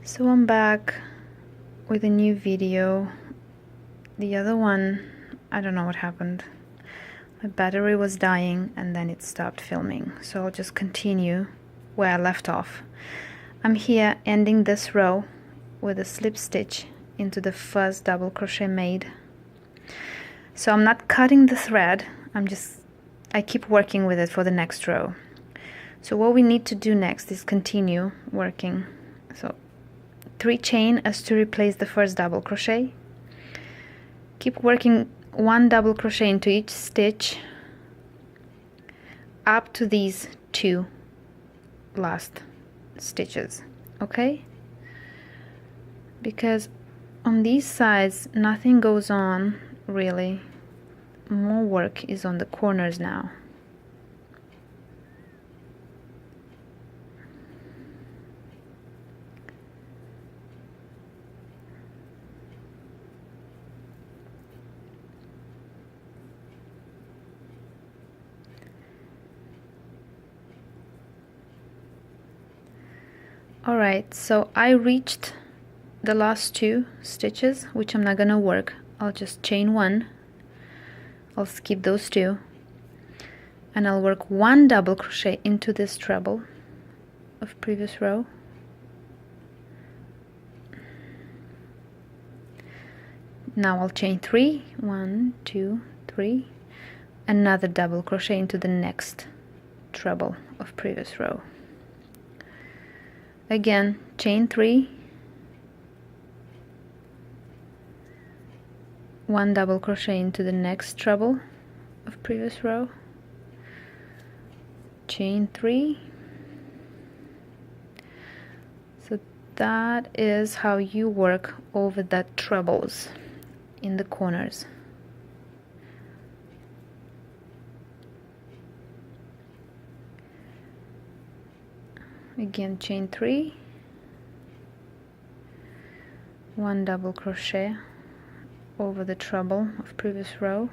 So I'm back with a new video. The other one, I don't know what happened. My battery was dying and then it stopped filming. So I'll just continue where I left off. I'm here ending this row with a slip stitch into the first double crochet made. So I'm not cutting the thread, I keep working with it for the next row. So what we need to do next is continue working. So 3 chain as to replace the first double crochet. Keep working 1 double crochet into each stitch up to these 2 last stitches, okay? Because on these sides nothing goes on really. More work is on the corners now. Alright, so I reached the last 2 stitches, which I'm not gonna work. I'll just chain 1. I'll skip those 2. And I'll work 1 double crochet into this treble of previous row. Now I'll chain 3. 1, 2, 3. Another double crochet into the next treble of previous row. Again, chain 3, 1 double crochet into the next treble of previous row, chain 3. So that is how you work over the trebles in the corners. Again, chain 3, 1 double crochet over the treble of previous row,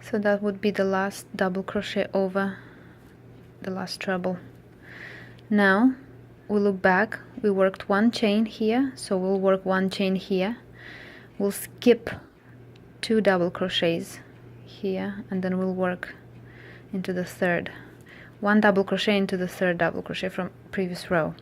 so that would be the last double crochet over the last treble. Now we look back, we worked 1 chain here, so we'll work 1 chain here. We'll skip 2 double crochets here, and then we'll work into the third. 1 double crochet into the third double crochet from previous row.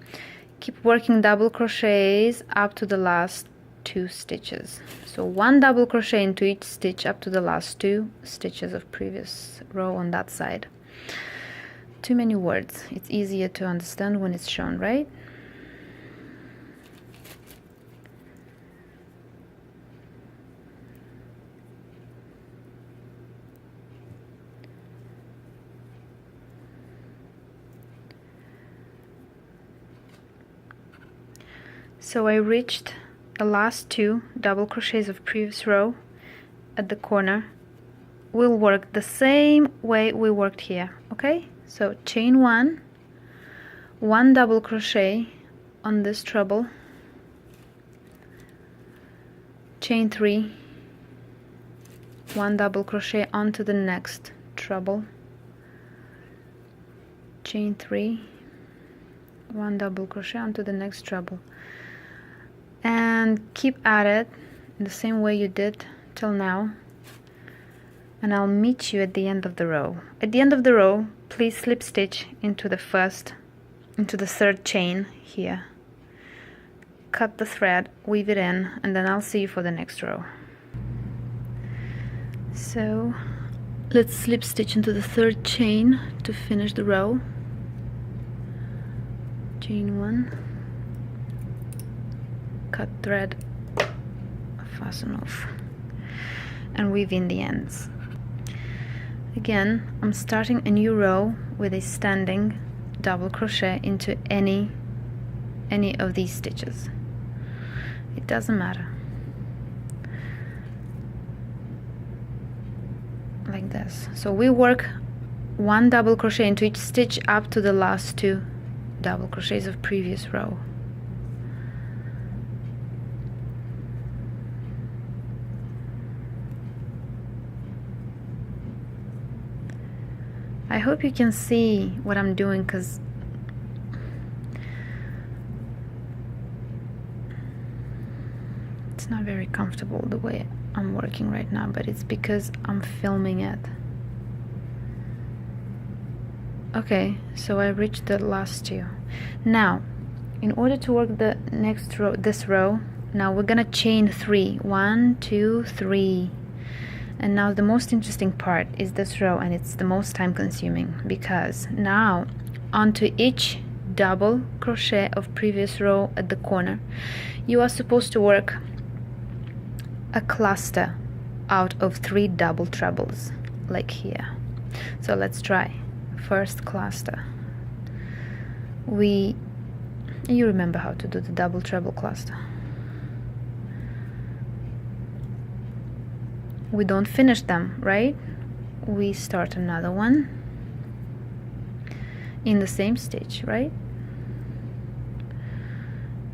Keep working double crochets up to the last 2 stitches. So 1 double crochet into each stitch up to the last 2 stitches of previous row on that side. Too many words. It's easier to understand when it's shown, right? So I reached the last 2 double crochets of previous row at the corner. We'll work the same way we worked here, okay? So chain 1, 1 double crochet on this treble, chain 3, 1 double crochet onto the next treble, chain 3, 1 double crochet onto the next treble, and keep at it in the same way you did till now. And I'll meet you at the end of the row. At the end of the row, please slip stitch into the third chain here. Cut the thread, weave it in, and then I'll see you for the next row. So let's slip stitch into the third chain to finish the row. Chain 1, cut thread, fasten off, and weave in the ends. Again, I'm starting a new row with a standing double crochet into any of these stitches. It doesn't matter. Like this. So we work 1 double crochet into each stitch up to the last 2 double crochets of previous row. I hope you can see what I'm doing, because it's not very comfortable the way I'm working right now, but it's because I'm filming it. Okay, so I reached the last two. Now, in order to work the next row, this row, now we're gonna chain 3. 1, 2, 3. And now the most interesting part is this row, and it's the most time consuming, because now onto each double crochet of previous row at the corner, you are supposed to work a cluster out of 3 double trebles, like here. So let's try. First cluster. You remember how to do the double treble cluster. We don't finish them, right? We start another one in the same stitch, right?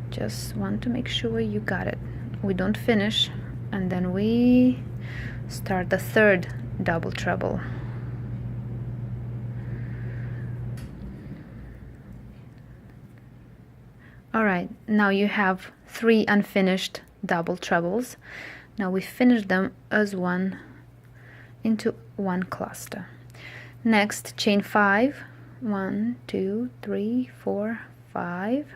Just want to make sure you got it. We don't finish, and then we start the third double treble. Alright, now you have 3 unfinished double trebles. Now we finish them as one into one cluster. Next, chain 5. 1, 2, 3, 4, 5.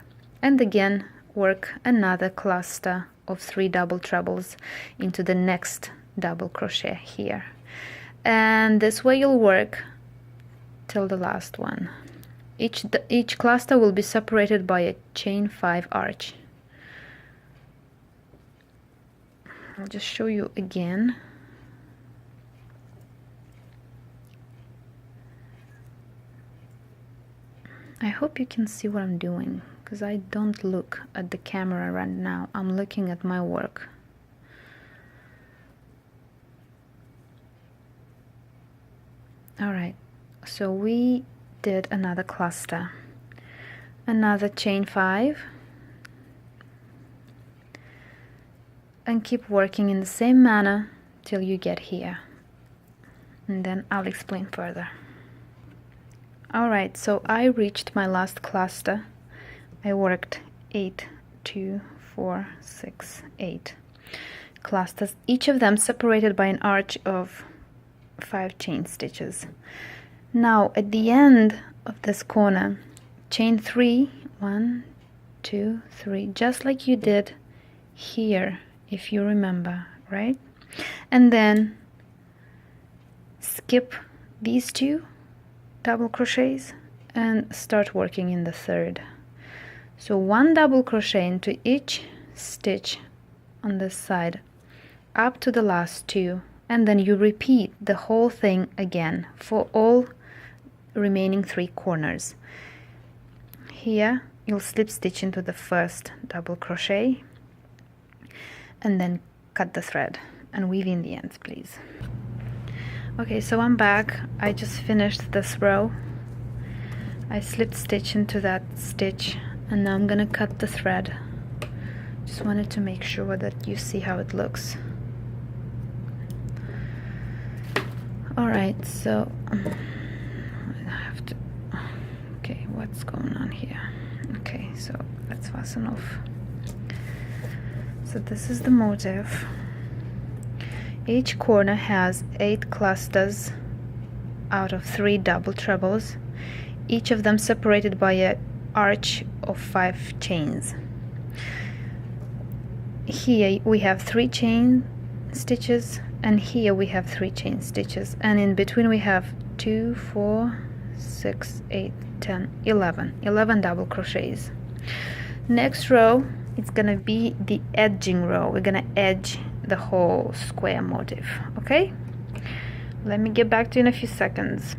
And again, work another cluster of 3 double trebles into the next double crochet here. And this way you'll work till the last one. Each cluster will be separated by a chain 5 arch. I'll just show you again. I hope you can see what I'm doing, because I don't look at the camera right now. I'm looking at my work. Alright, so we did another cluster, another chain 5, and keep working in the same manner till you get here, and then I'll explain further. Alright, so I reached my last cluster. I worked 8, 2, 4, 6, 8 clusters, each of them separated by an arch of 5 chain stitches. Now at the end of this corner, chain 3, 1, 2, 3, just like you did here, if you remember, right? And then skip these 2 double crochets and start working in the third. So 1 double crochet into each stitch on this side up to the last 2, and then you repeat the whole thing again for all remaining 3 corners. Here you'll slip stitch into the first double crochet and then cut the thread and weave in the ends, please. Okay, so I'm back. I just finished this row. I slipped stitch into that stitch, and now I'm gonna cut the thread. Just wanted to make sure that you see how it looks. Alright, so I have to, okay, what's going on here? Okay, so let's fasten off. So this is the motif. Each corner has 8 clusters out of 3 double trebles, each of them separated by an arch of 5 chains. Here we have 3 chain stitches, and here we have 3 chain stitches, and in between we have 2, 4, 6, 8, 10, 11 double crochets. Next row, it's gonna be the edging row. We're gonna edge the whole square motif. Okay, let me get back to you in a few seconds.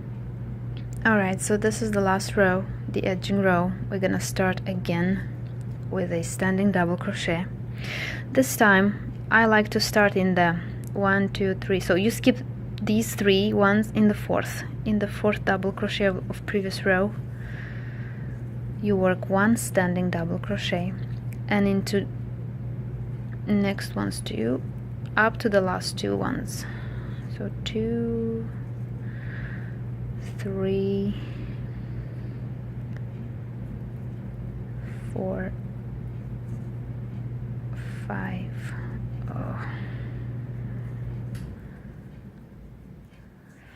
Alright, so this is the last row, the edging row. We're gonna start again with a standing double crochet. This time I like to start in the 1, 2, 3. So you skip these 3 ones in the fourth double crochet of previous row. You work 1 standing double crochet, and into next ones 2 up to the last 2 ones. So 2, 3, 4, 5,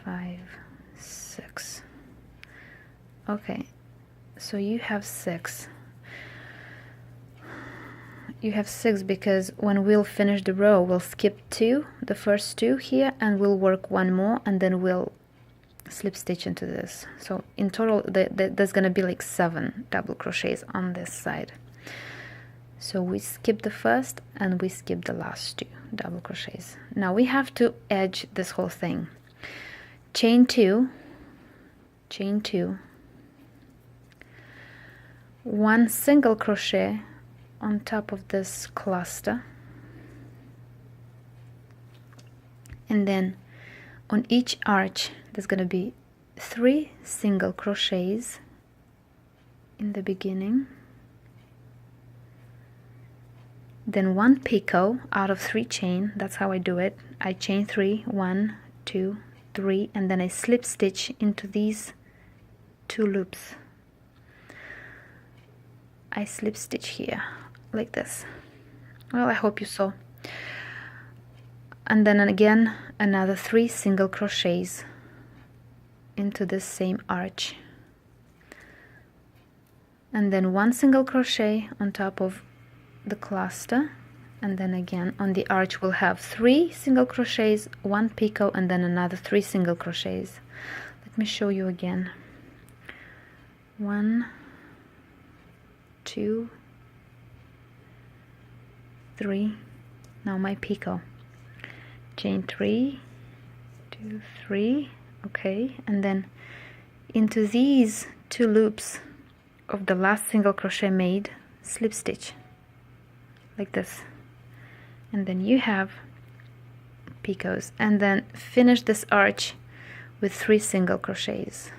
5, 6. Okay, so you have 6. You have 6 because when we'll finish the row, we'll skip 2, the first 2 here, and we'll work 1 more, and then we'll slip stitch into this. So in total there's gonna be like 7 double crochets on this side. So we skip the first and we skip the last 2 double crochets. Now we have to edge this whole thing. Chain 2, chain 2, 1 single crochet on top of this cluster, and then on each arch there's going to be 3 single crochets in the beginning, then 1 picot out of 3 chain. That's how I do it. I chain 3, 1, 2, 3, and then I slip stitch into these 2 loops. I slip stitch here like this. Well, I hope you saw. And then again another 3 single crochets into this same arch, and then 1 single crochet on top of the cluster, and then again on the arch we'll have 3 single crochets, 1 picot, and then another 3 single crochets. Let me show you again. 1, 2, 3. Now my picot. Chain 3, 2, 3. Okay, and then into these 2 loops of the last single crochet made, slip stitch like this, and then you have picots, and then finish this arch with 3 single crochets.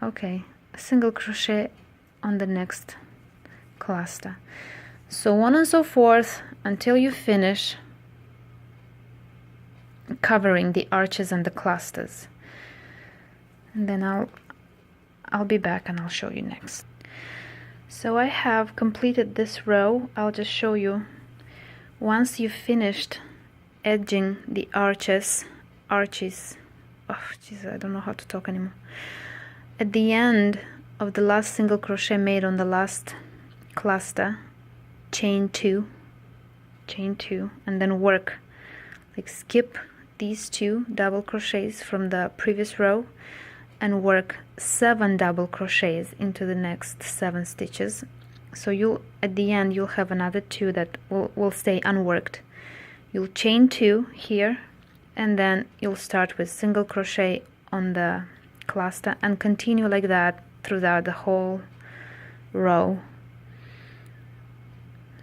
Okay, a single crochet on the next cluster, so on and so forth until you finish covering the arches and the clusters, and then I'll be back and I'll show you next. So I have completed this row. I'll just show you. Once you've finished edging the arches, oh jeez, I don't know how to talk anymore. At the end of the last single crochet made on the last cluster, chain 2, and then work, like skip these 2 double crochets from the previous row and work 7 double crochets into the next 7 stitches. So you'll, at the end, you'll have another 2 that will stay unworked. You'll chain 2 here, and then you'll start with single crochet on the cluster and continue like that throughout the whole row.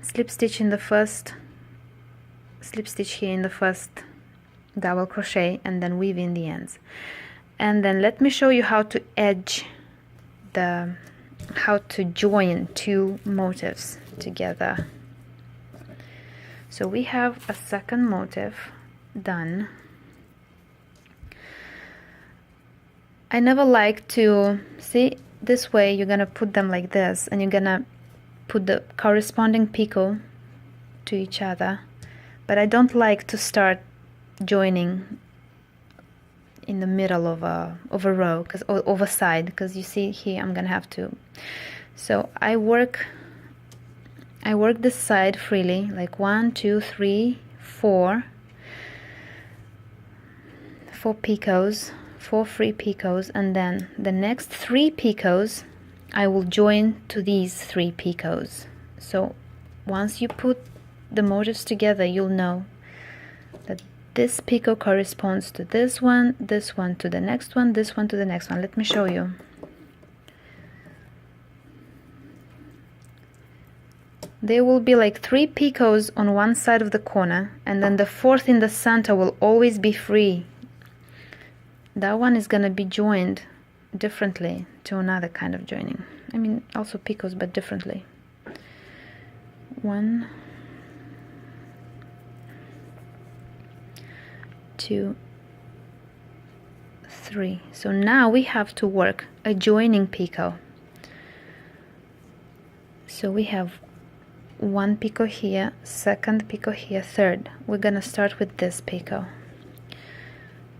Slip stitch in the first, slip stitch here in the first double crochet, and then weave in the ends. And then let me show you how to edge how to join 2 motifs together. So we have a second motif done. I never like to see this way. You're gonna put them like this, and you're gonna put the corresponding picot to each other, but I don't like to start joining in the middle of a row, because of a side, because you see here I'm gonna have to. So I work this side freely, like 1, 2, 3, 4 picots, 4 free picots, and then the next 3 picots I will join to these 3 picots. So once you put the motifs together, you'll know that this picot corresponds to this one to the next one, this one to the next one. Let me show you. There will be like 3 picots on one side of the corner, and then the 4th in the center will always be free. That one is gonna be joined differently to another kind of joining. I mean, also picots, but differently. 1, 2, 3. So now we have to work a joining picot. So we have 1 picot here, 2nd picot here, 3rd. We're gonna start with this picot.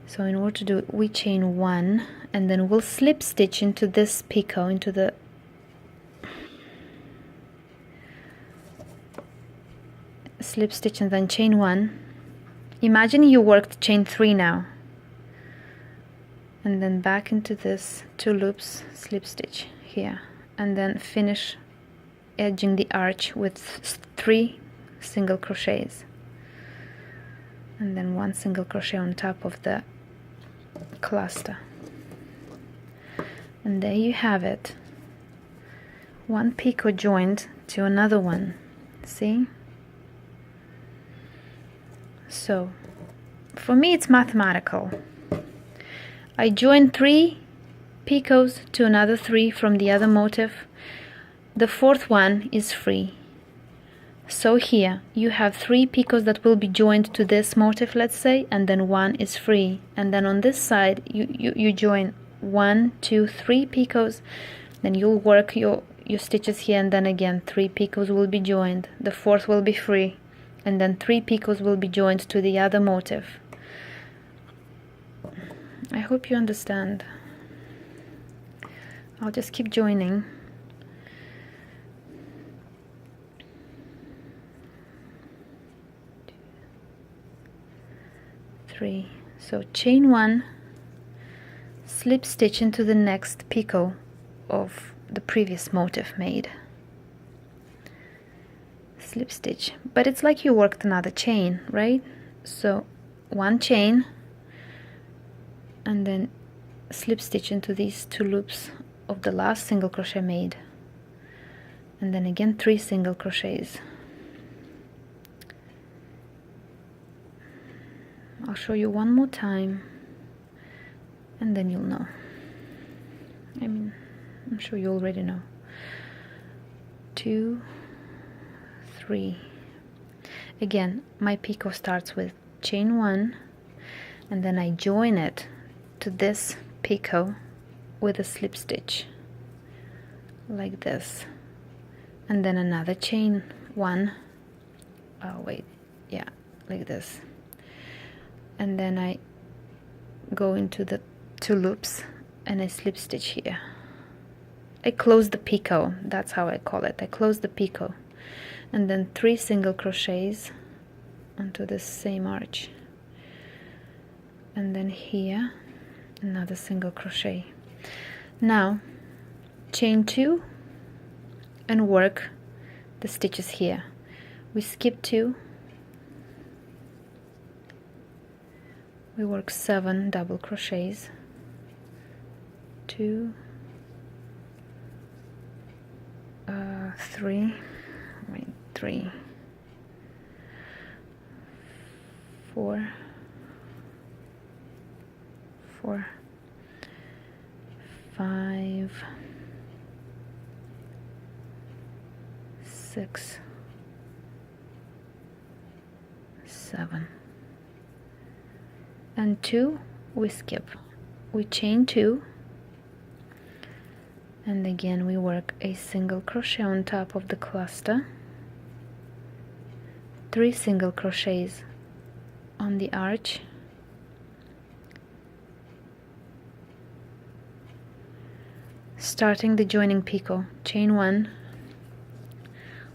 So in order to do it, we chain 1 and then we'll slip stitch into this picot, into the slip stitch and then chain 1. Imagine you worked chain 3 now, and then back into this 2 loops, slip stitch here, and then finish edging the arch with 3 single crochets, and then 1 single crochet on top of the cluster. And there you have it, 1 picot joined to another one. See? So for me it's mathematical. I join 3 picots to another 3 from the other motif. The 4th one is free. So here you have 3 picots that will be joined to this motif, let's say, and then 1 is free. And then on this side you join 1, 2, 3 picots, then you'll work your stitches here, and then again 3 picots will be joined, the 4th will be free, and then 3 picots will be joined to the other motif. I hope you understand. I'll just keep joining. So chain 1, slip stitch into the next picot of the previous motif made. Slip stitch, but it's like you worked another chain, right? So 1 chain and then slip stitch into these 2 loops of the last single crochet made, and then again 3 single crochets. I'll show you one more time and then you'll know. I mean, I'm sure you already know. 2, 3. Again, my picot starts with chain 1 and then I join it to this picot with a slip stitch like this, and then another chain 1, like this, and then I go into the 2 loops and I slip stitch here. I close the picot, that's how I call it. I close the picot, and then 3 single crochets onto the same arch, and then here another single crochet. Now chain 2 and work the stitches here. We skip 2, we work 7 double crochets, 2, 3, 4, 5, 6, 7, and 2 we skip. We chain 2 and again we work a single crochet on top of the cluster, 3 single crochets on the arch, starting the joining picot. Chain 1,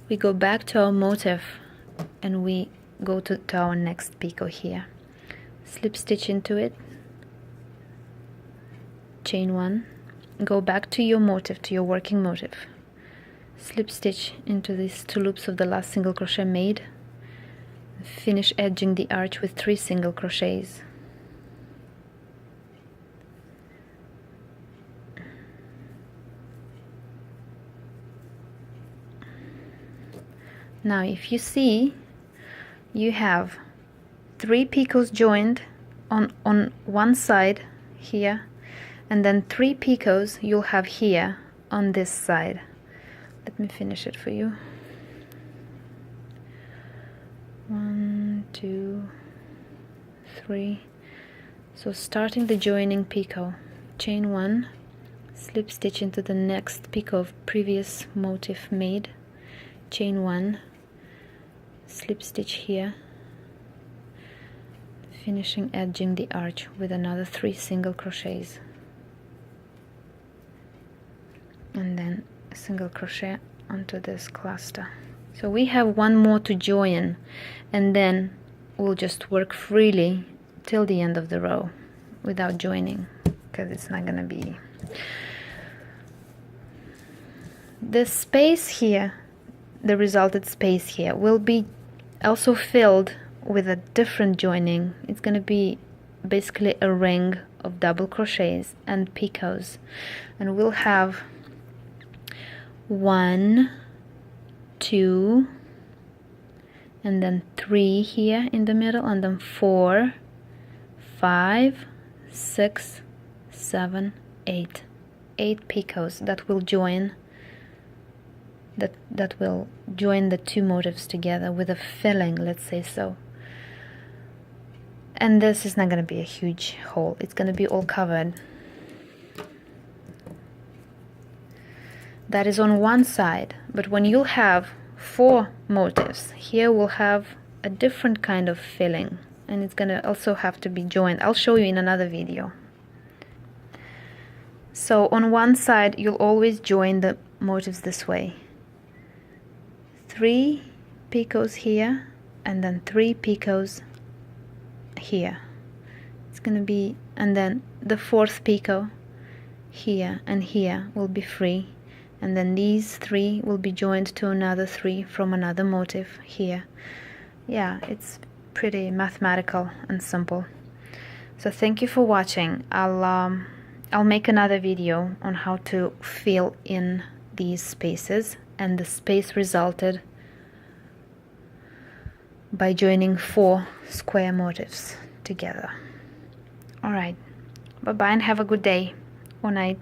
we go back to our motif and we go to our next picot here, slip stitch into it, chain 1, go back to your motif, to your working motif, slip stitch into these 2 loops of the last single crochet made, finish edging the arch with 3 single crochets. Now if you see, you have 3 picots joined on one side here, and then 3 picots you'll have here on this side. Let me finish it for you. 1, 2, 3, So starting the joining picot, chain 1, slip stitch into the next picot of previous motif made, chain 1, slip stitch here, finishing edging the arch with another 3 single crochets, and then a single crochet onto this cluster. So we have one more to join, and then we'll just work freely till the end of the row without joining, because it's not gonna be the space here. The resulted space here will be also filled with a different joining. It's gonna be basically a ring of double crochets and picots, and we'll have 1, 2, and then 3 here in the middle, and then 4, 5, 6, 7, 8. 8 picots that will join that will join the two motifs together with a filling, let's say so. And this is not going to be a huge hole, it's going to be all covered. That is on one side, but when you'll have 4 motifs, here we'll have a different kind of filling, and it's going to also have to be joined. I'll show you in another video. So on one side you'll always join the motifs this way. 3 picots here, and then 3 picots here. It's gonna be, and then the 4th picot here and here will be free, and then these 3 will be joined to another 3 from another motif here. Yeah, it's pretty mathematical and simple. So thank you for watching. I'll make another video on how to fill in these spaces, and the space resulted by joining 4 square motifs together. Alright, bye bye and have a good day or night.